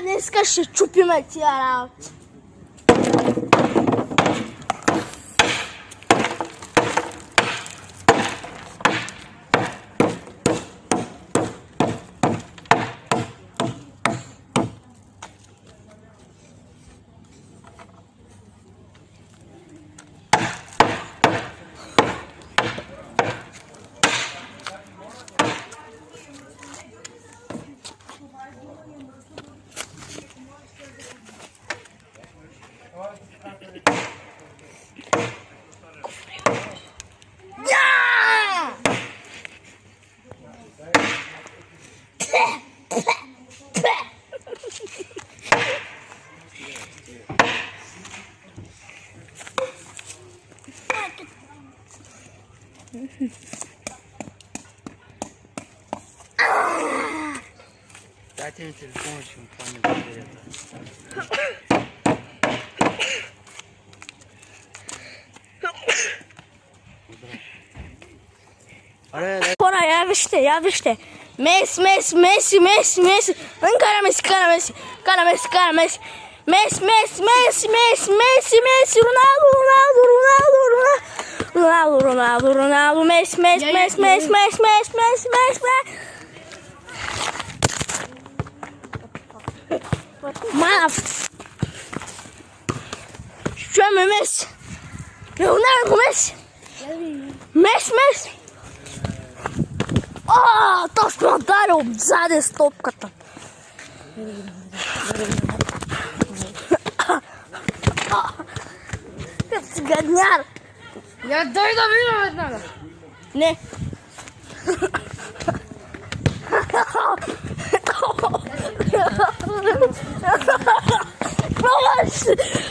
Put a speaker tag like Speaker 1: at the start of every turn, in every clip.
Speaker 1: днеска ще чупиме тия работи.
Speaker 2: Дайте мне телефон, чем память это.
Speaker 1: Pora, ja вижте. Меси. Кара Меси. Роналдо, Меси. Мав. Що ми Меси? Роналдо, Меси. Точно ударил сзади стопката. Като гадняр.
Speaker 3: Я дай да видим веднага.
Speaker 1: Не.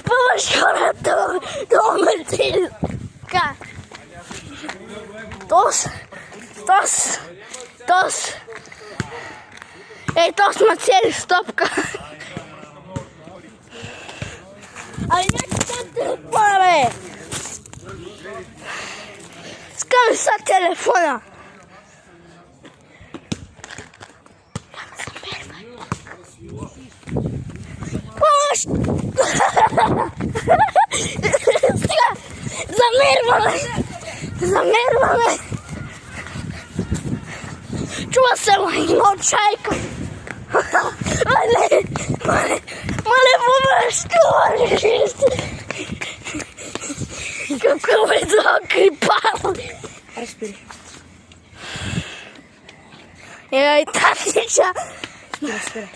Speaker 1: Помощ хората. Домати. Ка. Тос. Ей, тос ма цели стопка. Ай, не са телефона, бе. Скъми са телефона. Помощ! Стига! Замерваме! Чува се лайно чайка! Мале, помощ! Какво е това крипал?
Speaker 3: Разпири.
Speaker 1: Ей, татича!
Speaker 3: Разпири.